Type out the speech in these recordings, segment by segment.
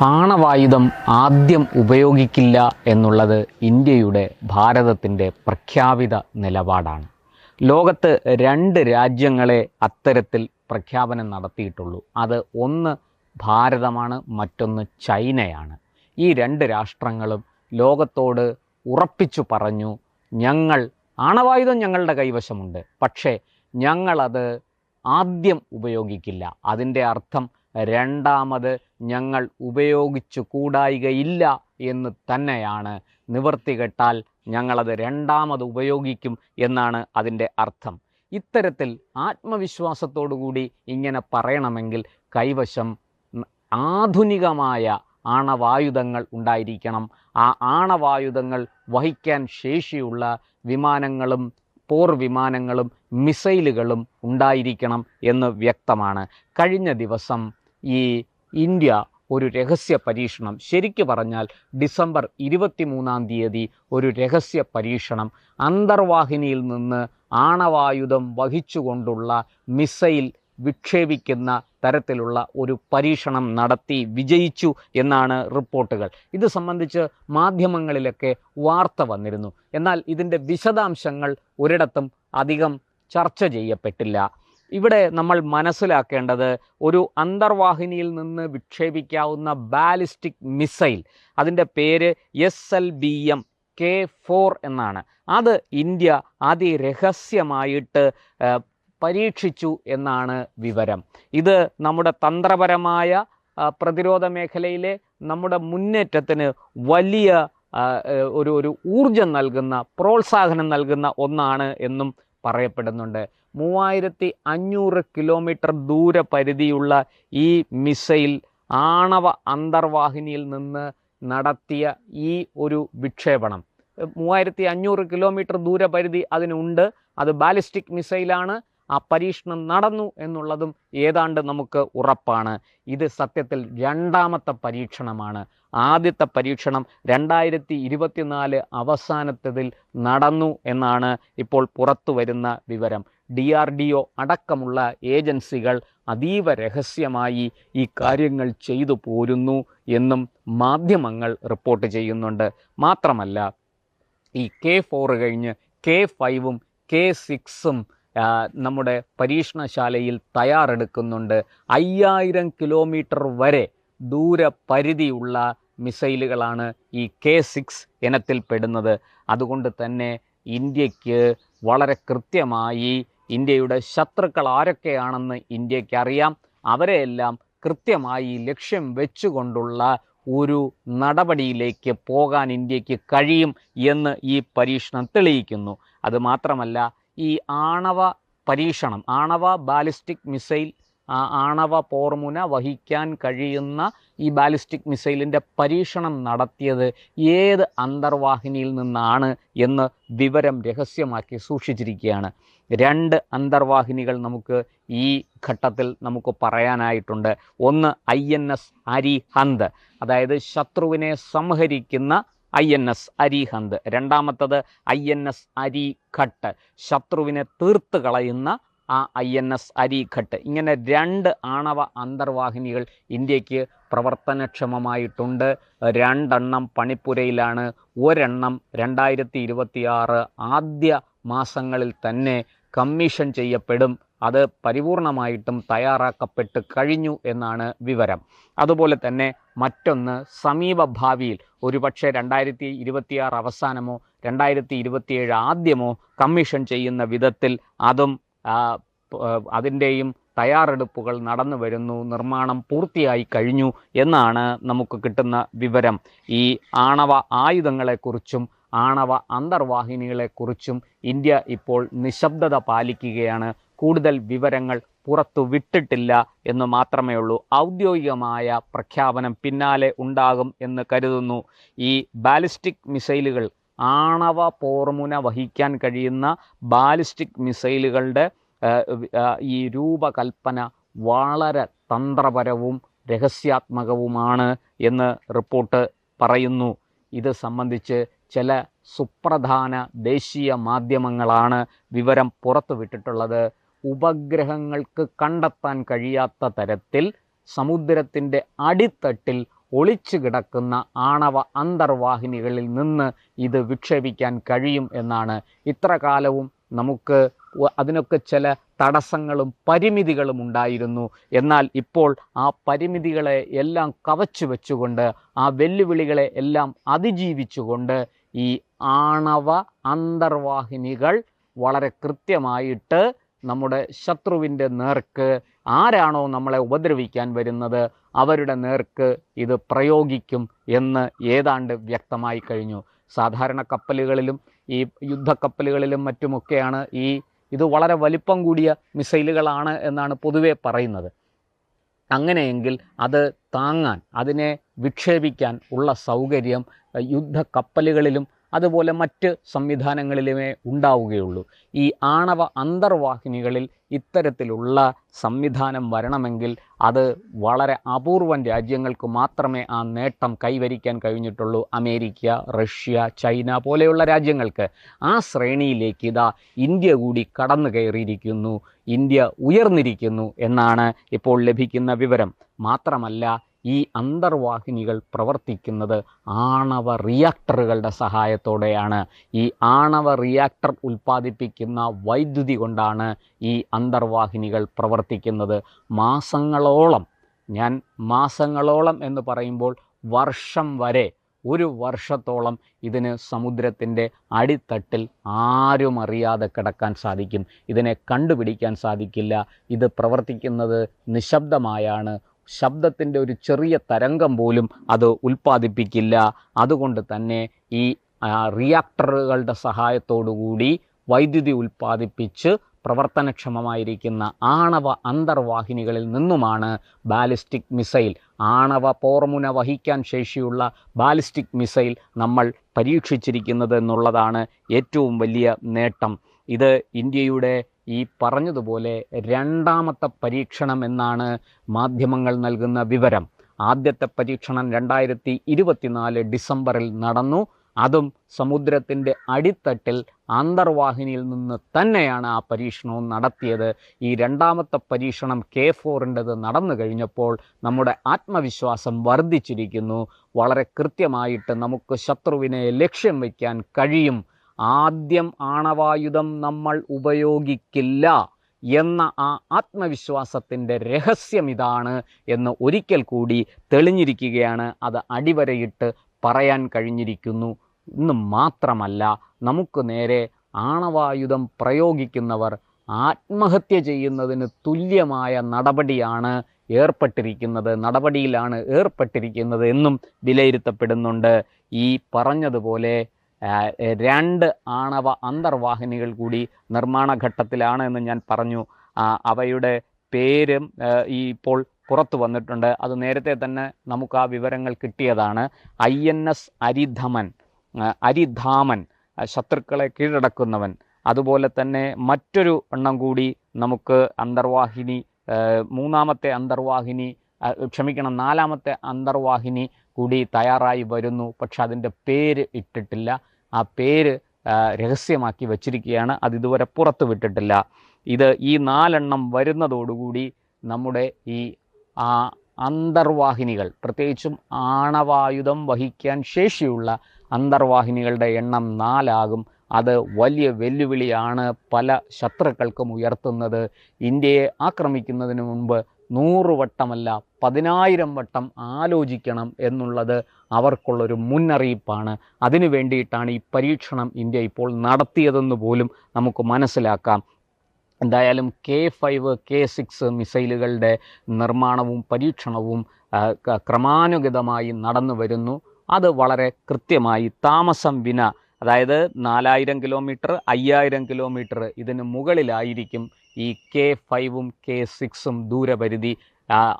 ആണവായുധം ആദ്യം ഉപയോഗിക്കില്ല എന്നുള്ളത് ഇന്ത്യയുടെ ഭാരതത്തിൻ്റെ പ്രഖ്യാപിത നിലപാടാണ്. ലോകത്ത് 2 രാജ്യങ്ങളെ അത്തരത്തിൽ പ്രഖ്യാപനം നടത്തിയിട്ടുള്ളൂ. അത് ഒന്ന് ഭാരതമാണ്, മറ്റൊന്ന് ചൈനയാണ്. ഈ 2 രാഷ്ട്രങ്ങളും ലോകത്തോട് ഉറപ്പിച്ചു പറഞ്ഞു, ആണവായുധം ഞങ്ങളുടെ കൈവശമുണ്ട്, പക്ഷേ ഞങ്ങളത് ആദ്യം ഉപയോഗിക്കില്ല. അതിൻ്റെ അർത്ഥം രണ്ടാമത് ഞങ്ങൾ ഉപയോഗിച്ചു കൂടായികയില്ല എന്ന് തന്നെയാണ്. നിവർത്തി കെട്ടാൽ ഞങ്ങളത് രണ്ടാമത് ഉപയോഗിക്കും എന്നാണ് അതിൻ്റെ അർത്ഥം. ഇത്തരത്തിൽ ആത്മവിശ്വാസത്തോടുകൂടി ഇങ്ങനെ പറയണമെങ്കിൽ കൈവശം ആധുനികമായ ആണവായുധങ്ങൾ ഉണ്ടായിരിക്കണം. ആ ആണവായുധങ്ങൾ വഹിക്കാൻ ശേഷിയുള്ള വിമാനങ്ങളും പോർ വിമാനങ്ങളും മിസൈലുകളും ഉണ്ടായിരിക്കണം എന്ന് വ്യക്തമാണ്. കഴിഞ്ഞ ദിവസം ഈ ഇന്ത്യ ഒരു രഹസ്യ പരീക്ഷണം, ശരിക്കു പറഞ്ഞാൽ ഡിസംബർ 23-ാം തീയതി ഒരു രഹസ്യ പരീക്ഷണം അന്തർവാഹിനിയിൽ നിന്ന് ആണവായുധം വഹിച്ചുകൊണ്ടുള്ള മിസൈൽ വിക്ഷേപിക്കുന്ന തരത്തിലുള്ള ഒരു പരീക്ഷണം നടത്തി വിജയിച്ചു എന്നാണ് റിപ്പോർട്ടുകൾ. ഇത് സംബന്ധിച്ച് മാധ്യമങ്ങളിലൊക്കെ വാർത്ത വന്നിരുന്നു. എന്നാൽ ഇതിൻ്റെ വിശദാംശങ്ങൾ ഒരിടത്തും അധികം ചർച്ച ചെയ്യപ്പെട്ടില്ല. ഇവിടെ നമ്മൾ മനസ്സിലാക്കേണ്ടത്, ഒരു അന്തർവാഹിനിയിൽ നിന്ന് വിക്ഷേപിക്കാവുന്ന ബാലിസ്റ്റിക് മിസൈൽ, അതിൻ്റെ പേര് SLBM K4 എന്നാണ്. അത് ഇന്ത്യ അതിരഹസ്യമായിട്ട് പരീക്ഷിച്ചു എന്നാണ് വിവരം. ഇത് നമ്മുടെ തന്ത്രപരമായ പ്രതിരോധ മേഖലയിലെ നമ്മുടെ മുന്നേറ്റത്തിന് വലിയ ഒരു ഊർജം നൽകുന്ന, പ്രോത്സാഹനം നൽകുന്ന ഒന്നാണ് എന്നും പറയപ്പെടുന്നുണ്ട്. 3500 കിലോമീറ്റർ ദൂരപരിധിയുള്ള ഈ മിസൈൽ ആണവ അന്തർവാഹിനിയിൽ നിന്ന് നടത്തിയ ഈ ഒരു വിക്ഷേപണം, 3500 കിലോമീറ്റർ ദൂരപരിധി അതിനുണ്ട്. അത് ബാലിസ്റ്റിക് മിസൈലാണ്. ആ പരീക്ഷണം നടന്നു എന്നുള്ളതും ഏതാണ്ട് നമുക്ക് ഉറപ്പാണ്. ഇത് സത്യത്തിൽ രണ്ടാമത്തെ പരീക്ഷണമാണ്. ആദ്യത്തെ പരീക്ഷണം 2024 അവസാനത്തതിൽ നടന്നു എന്നാണ് ഇപ്പോൾ പുറത്തു വരുന്ന വിവരം. DRDO അടക്കമുള്ള ഏജൻസികൾ അതീവ രഹസ്യമായി ഈ കാര്യങ്ങൾ ചെയ്തു പോരുന്നു എന്നും മാധ്യമങ്ങൾ റിപ്പോർട്ട് ചെയ്യുന്നുണ്ട്. മാത്രമല്ല, ഈ K4 കഴിഞ്ഞ് K5-ഉം K6-ഉം നമ്മുടെ പരീക്ഷണശാലയിൽ തയ്യാറെടുക്കുന്നുണ്ട്. 5000 കിലോമീറ്റർ വരെ ദൂരപരിധിയുള്ള മിസൈലുകളാണ് ഈ K6 ഇനത്തിൽപ്പെടുന്നത്. അതുകൊണ്ട് തന്നെ ഇന്ത്യക്ക് വളരെ കൃത്യമായി ഇന്ത്യയുടെ ശത്രുക്കൾ ആരൊക്കെയാണെന്ന് ഇന്ത്യക്കറിയാം. അവരെയെല്ലാം കൃത്യമായി ലക്ഷ്യം വെച്ചുകൊണ്ടുള്ള ഒരു നടപടിയിലേക്ക് പോകാൻ ഇന്ത്യക്ക് കഴിയും എന്ന് ഈ പരീക്ഷണം തെളിയിക്കുന്നു. അതുമാത്രമല്ല, ഈ ആണവ പരീക്ഷണം, ആണവ ബാലിസ്റ്റിക് മിസൈൽ, ആണവ പോർമുന വഹിക്കാൻ കഴിയുന്ന ഈ ബാലിസ്റ്റിക് മിസൈലിൻ്റെ പരീക്ഷണം നടത്തിയത് ഏത് അന്തർവാഹിനിയിൽ നിന്നാണ് എന്ന് വിവരം രഹസ്യമാക്കി സൂക്ഷിച്ചിരിക്കുകയാണ്. 2 അന്തർവാഹിനികൾ നമുക്ക് ഈ ഘട്ടത്തിൽ നമുക്ക് പറയാനായിട്ടുണ്ട്. ഒന്ന് INS അരിഹന്ത്, അതായത് ശത്രുവിനെ സംഹരിക്കുന്ന INS അരിഹന്ത്. രണ്ടാമത്തത് INS അരിഘട്ട്, ശത്രുവിനെ തീർത്ത് കളയുന്ന ആ INS അരിഘട്ട്. ഇങ്ങനെ 2 ആണവ അന്തർവാഹിനികൾ ഇന്ത്യക്ക് പ്രവർത്തനക്ഷമമായിട്ടുണ്ട്. 2 എണ്ണം പണിപ്പുരയിലാണ്. ഒരെണ്ണം 2026 ആദ്യ മാസങ്ങളിൽ തന്നെ കമ്മീഷൻ ചെയ്യപ്പെടും. അത് പരിപൂർണമായിട്ടും തയ്യാറാക്കപ്പെട്ട് കഴിഞ്ഞു എന്നാണ് വിവരം. അതുപോലെ തന്നെ മറ്റൊന്ന് സമീപ ഭാവിയിൽ, ഒരുപക്ഷെ 2026 അവസാനമോ 2027 ആദ്യമോ കമ്മീഷൻ ചെയ്യുന്ന വിധത്തിൽ അതും അതിൻ്റെയും തയ്യാറെടുപ്പുകൾ നടന്നു വരുന്നു. നിർമ്മാണം പൂർത്തിയായി കഴിഞ്ഞു എന്നാണ് നമുക്ക് കിട്ടുന്ന വിവരം. ഈ ആണവ ആയുധങ്ങളെക്കുറിച്ചും ആണവ അന്തർവാഹിനികളെക്കുറിച്ചും ഇന്ത്യ ഇപ്പോൾ നിശബ്ദത പാലിക്കുകയാണ്. കൂടുതൽ വിവരങ്ങൾ പുറത്തു വിട്ടിട്ടില്ല എന്ന് മാത്രമേ ഉള്ളൂ. ഔദ്യോഗികമായ പ്രഖ്യാപനം പിന്നാലെ ഉണ്ടാകും എന്ന് കരുതുന്നു. ഈ ബാലിസ്റ്റിക് മിസൈലുകൾ, ആണവ പോർമുന വഹിക്കാൻ കഴിയുന്ന ബാലിസ്റ്റിക് മിസൈലുകളുടെ ഈ രൂപകൽപ്പന വളരെ തന്ത്രപരവും രഹസ്യാത്മകവുമാണ് എന്ന് റിപ്പോർട്ട് പറയുന്നു. ഇത് സംബന്ധിച്ച് ചില സുപ്രധാന ദേശീയ മാധ്യമങ്ങളാണ് വിവരം പുറത്തുവിട്ടിട്ടുള്ളത്. ഉപഗ്രഹങ്ങൾക്ക് കണ്ടെത്താൻ കഴിയാത്ത തരത്തിൽ സമുദ്രത്തിൻ്റെ അടിത്തട്ടിൽ ഒളിച്ചു കിടക്കുന്ന ആണവ അന്തർവാഹിനികളിൽ നിന്ന് ഇത് വിക്ഷേപിക്കാൻ കഴിയും എന്നാണ് ഇത്ര കാലവും നമുക്ക് അതിനൊക്കെ ചില തടസ്സങ്ങളും പരിമിതികളും ഉണ്ടായിരുന്നു. എന്നാൽ ഇപ്പോൾ ആ പരിമിതികളെ എല്ലാം കവച്ചു വെച്ചുകൊണ്ട്, ആ വെല്ലുവിളികളെ എല്ലാം അതിജീവിച്ചുകൊണ്ട് ഈ ആണവ അന്തർവാഹിനികൾ വളരെ കൃത്യമായിട്ട് നമ്മുടെ ശത്രുവിൻ്റെ നേർക്ക്, ആരാണോ നമ്മളെ ഉപദ്രവിക്കാൻ വരുന്നത് അവരുടെ നേർക്ക് ഇത് പ്രയോഗിക്കും എന്ന് ഏതാണ്ട് വ്യക്തമായി കഴിഞ്ഞു. സാധാരണ കപ്പലുകളിലും ഈ യുദ്ധക്കപ്പലുകളിലും മറ്റുമൊക്കെയാണ് ഇത് വളരെ വലിപ്പം കൂടിയ മിസൈലുകളാണ് എന്നാണ് പൊതുവെ പറയുന്നത്. അങ്ങനെയെങ്കിൽ അത് താങ്ങാൻ, അതിനെ വിക്ഷേപിക്കാൻ ഉള്ള സൗകര്യം യുദ്ധക്കപ്പലുകളിലും അതുപോലെ മറ്റ് സംവിധാനങ്ങളിലുമേ ഉണ്ടാവുകയുള്ളൂ. ഈ ആണവ അന്തർവാഹിനികളിൽ ഇത്തരത്തിലുള്ള സംവിധാനം വരണമെങ്കിൽ അത് വളരെ അപൂർവം രാജ്യങ്ങൾക്ക് മാത്രമേ ആ നേട്ടം കൈവരിക്കാൻ കഴിഞ്ഞിട്ടുള്ളൂ. അമേരിക്ക, റഷ്യ, ചൈന പോലെയുള്ള രാജ്യങ്ങൾക്ക്. ആ ശ്രേണിയിലേക്ക് ഇതാ ഇന്ത്യ കൂടി കടന്നു കയറിയിരിക്കുന്നു, ഇന്ത്യ ഉയർന്നിരിക്കുന്നു എന്നാണ് ഇപ്പോൾ ലഭിക്കുന്ന വിവരം. മാത്രമല്ല, ഈ അന്തർവാഹിനികൾ പ്രവർത്തിക്കുന്നത് ആണവ റിയാക്ടറുകളുടെ സഹായത്തോടെയാണ്. ഈ ആണവ റിയാക്ടർ ഉൽപ്പാദിപ്പിക്കുന്ന വൈദ്യുതി കൊണ്ടാണ് ഈ അന്തർവാഹിനികൾ പ്രവർത്തിക്കുന്നത്. മാസങ്ങളോളം എന്ന് പറയുമ്പോൾ വർഷം വരെ, ഒരു വർഷത്തോളം ഇതിന് സമുദ്രത്തിൻ്റെ അടിത്തട്ടിൽ ആരും അറിയാതെ കിടക്കാൻ സാധിക്കും. ഇതിനെ കണ്ടുപിടിക്കാൻ സാധിക്കില്ല. ഇത് പ്രവർത്തിക്കുന്നത് നിശബ്ദമായാണ്. ശബ്ദത്തിൻ്റെ ഒരു ചെറിയ തരംഗം പോലും അത് ഉൽപ്പാദിപ്പിക്കില്ല. അതുകൊണ്ട് തന്നെ ഈ റിയാക്ടറുകളുടെ സഹായത്തോടുകൂടി വൈദ്യുതി ഉൽപ്പാദിപ്പിച്ച് പ്രവർത്തനക്ഷമമായിരിക്കുന്ന ആണവ അന്തർവാഹിനികളിൽ നിന്നുമാണ് ബാലിസ്റ്റിക് മിസൈൽ, ആണവ പോർമുന വഹിക്കാൻ ശേഷിയുള്ള ബാലിസ്റ്റിക് മിസൈൽ നമ്മൾ പരീക്ഷിച്ചിരിക്കുന്നത് എന്നുള്ളതാണ് ഏറ്റവും വലിയ നേട്ടം. ഇത് ഇന്ത്യയുടെ ഈ പറഞ്ഞതുപോലെ രണ്ടാമത്തെ പരീക്ഷണം എന്നാണ് മാധ്യമങ്ങൾ നൽകുന്ന വിവരം. ആദ്യത്തെ പരീക്ഷണം 2024 ഡിസംബറിൽ നടന്നു. അതും സമുദ്രത്തിൻ്റെ അടിത്തട്ടിൽ അന്തർവാഹിനിയിൽ നിന്ന് തന്നെയാണ് ആ പരീക്ഷണവും നടത്തിയത്. ഈ രണ്ടാമത്തെ പരീക്ഷണം K4ൻ്റെത് നടന്നു കഴിഞ്ഞപ്പോൾ നമ്മുടെ ആത്മവിശ്വാസം വർദ്ധിച്ചിരിക്കുന്നു. വളരെ കൃത്യമായിട്ട് നമുക്ക് ശത്രുവിനെ ലക്ഷ്യം വയ്ക്കാൻ കഴിയും. ആദ്യം ആണവായുധം നമ്മൾ ഉപയോഗിക്കില്ല എന്ന ആ ആത്മവിശ്വാസത്തിൻ്റെ രഹസ്യം ഇതാണ് എന്ന് ഒരിക്കൽ കൂടി തെളിഞ്ഞിരിക്കുകയാണ്. അത് അടിവരയിട്ട് പറയാൻ കഴിഞ്ഞിരിക്കുന്നു. ഇന്ന് മാത്രമല്ല, നമുക്ക് നേരെ ആണവായുധം പ്രയോഗിക്കുന്നവർ ആത്മഹത്യ ചെയ്യുന്നതിന് തുല്യമായ നടപടിയിലാണ് ഏർപ്പെട്ടിരിക്കുന്നത് എന്നും വിലയിരുത്തപ്പെടുന്നുണ്ട്. ഈ പറഞ്ഞതുപോലെ 2 ആണവ അന്തർവാഹിനികൾ കൂടി നിർമ്മാണ ഘട്ടത്തിലാണ് എന്ന് ഞാൻ പറഞ്ഞു. അവയുടെ പേരും ഇപ്പോൾ പുറത്തു വന്നിട്ടുണ്ട്. അത് നേരത്തെ തന്നെ നമുക്ക് ആ വിവരങ്ങൾ കിട്ടിയതാണ്. INS അരിധാമൻ, ശത്രുക്കളെ കീഴടക്കുന്നവൻ. അതുപോലെ തന്നെ മറ്റൊരു എണ്ണം കൂടി നമുക്ക് നാലാമത്തെ അന്തർവാഹിനി കൂടി തയ്യാറായി വരുന്നു. പക്ഷെ അതിൻ്റെ പേര് ഇട്ടിട്ടില്ല. ആ പേര് രഹസ്യമാക്കി വച്ചിരിക്കുകയാണ്. അതിതുവരെ പുറത്തു വിട്ടിട്ടില്ല. ഈ 4 എണ്ണം വരുന്നതോടുകൂടി നമ്മുടെ ഈ അന്തർവാഹിനികൾ, പ്രത്യേകിച്ചും ആണവായുധം വഹിക്കാൻ ശേഷിയുള്ള അന്തർവാഹിനികളുടെ എണ്ണം 4 ആകും. അത് വലിയ വെല്ലുവിളിയാണ് പല ശത്രുക്കൾക്കും ഉയർത്തുന്നത്. ഇന്ത്യയെ ആക്രമിക്കുന്നതിന് മുൻപ് 100 വട്ടമല്ല 10,000 വട്ടം ആലോചിക്കണം എന്നുള്ളത് അവർക്കുള്ളൊരു മുന്നറിയിപ്പാണ്. അതിനു വേണ്ടിയിട്ടാണ് ഈ പരീക്ഷണം ഇന്ത്യ ഇപ്പോൾ നടത്തിയതെന്ന് പോലും നമുക്ക് മനസ്സിലാക്കാം. എന്തായാലും K5, K6 മിസൈലുകളുടെ നിർമ്മാണവും പരീക്ഷണവും ക്രമാനുഗതമായി നടന്നു വരുന്നു. അത് വളരെ കൃത്യമായി താമസം വിന, അതായത് 4000 കിലോമീറ്റർ, 5000 കിലോമീറ്റർ ഇതിന് മുകളിലായിരിക്കും ഈ K5ഉം K6ഉം ദൂരപരിധി.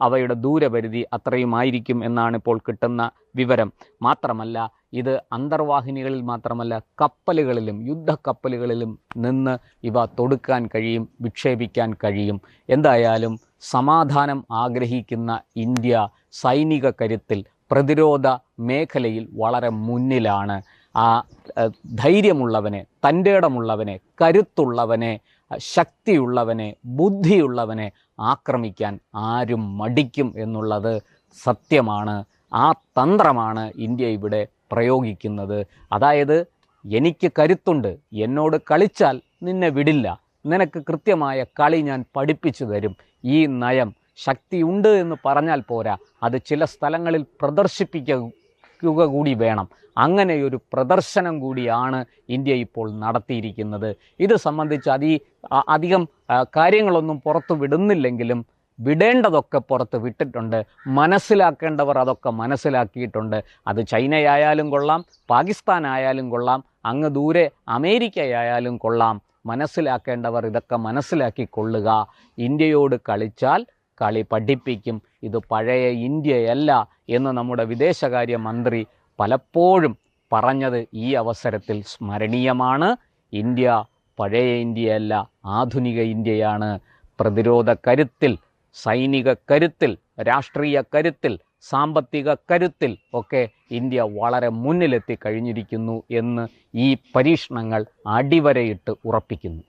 അവയുടെ ദൂരപരിധി അത്രയുമായിരിക്കും എന്നാണ് ഇപ്പോൾ കിട്ടുന്ന വിവരം. മാത്രമല്ല, ഇത് അന്തർവാഹിനികളിൽ മാത്രമല്ല, കപ്പലുകളിലും യുദ്ധക്കപ്പലുകളിലും നിന്ന് ഇവ തൊടുക്കാൻ കഴിയും, വിക്ഷേപിക്കാൻ കഴിയും. എന്തായാലും സമാധാനം ആഗ്രഹിക്കുന്ന ഇന്ത്യ സൈനിക കരുത്തിൽ, പ്രതിരോധ മേഖലയിൽ വളരെ മുന്നിലാണ്. ധൈര്യമുള്ളവനെ, തൻ്റെടമുള്ളവനെ, കരുത്തുള്ളവനെ, ശക്തിയുള്ളവനെ, ബുദ്ധിയുള്ളവനെ ആക്രമിക്കാൻ ആരും മടിക്കും എന്നുള്ളത് സത്യമാണ്. ആ തന്ത്രമാണ് ഇന്ത്യ ഇവിടെ പ്രയോഗിക്കുന്നത്. അതായത് എനിക്ക് കരുത്തുണ്ട്, എന്നോട് കളിച്ചാൽ നിന്നെ വിടില്ല, നിനക്ക് കൃത്യമായ കളി ഞാൻ പഠിപ്പിച്ചു തരും. ഈ നയം ശക്തിയുണ്ട് എന്ന് പറഞ്ഞാൽ പോരാ, അത് ചില സ്ഥലങ്ങളിൽ പ്രദർശിപ്പിക്കുക കൂടി വേണം. അങ്ങനെയൊരു പ്രദർശനം കൂടിയാണ് ഇന്ത്യ ഇപ്പോൾ നടത്തിയിരിക്കുന്നത്. ഇത് സംബന്ധിച്ച് അധികം കാര്യങ്ങളൊന്നും പുറത്തു വിടുന്നില്ലെങ്കിലും വിടേണ്ടതൊക്കെ പുറത്ത് വിട്ടിട്ടുണ്ട്. മനസ്സിലാക്കേണ്ടവർ അതൊക്കെ മനസ്സിലാക്കിയിട്ടുണ്ട്. അത് ചൈനയായാലും കൊള്ളാം, പാകിസ്ഥാനായാലും കൊള്ളാം, അങ്ങ് ദൂരെ അമേരിക്കയായാലും കൊള്ളാം. മനസ്സിലാക്കേണ്ടവർ ഇതൊക്കെ മനസ്സിലാക്കിക്കൊള്ളുക. ഇന്ത്യയോട് കളിച്ചാൽ കളി പഠിപ്പിക്കും. ഇത് പഴയ ഇന്ത്യയല്ല എന്ന് നമ്മുടെ വിദേശകാര്യ മന്ത്രി പലപ്പോഴും പറഞ്ഞത് ഈ അവസരത്തിൽ സ്മരണീയമാണ്. ഇന്ത്യ പഴയ ഇന്ത്യയല്ല, ആധുനിക ഇന്ത്യയാണ്. പ്രതിരോധ കരുത്തിൽ, സൈനിക കരുത്തിൽ, രാഷ്ട്രീയ കരുത്തിൽ, സാമ്പത്തിക കരുത്തിൽ ഒക്കെ ഇന്ത്യ വളരെ മുന്നിലെത്തി കഴിഞ്ഞിരിക്കുന്നു എന്ന് ഈ പരീക്ഷണങ്ങൾ അടിവരയിട്ട് ഉറപ്പിക്കുന്നു.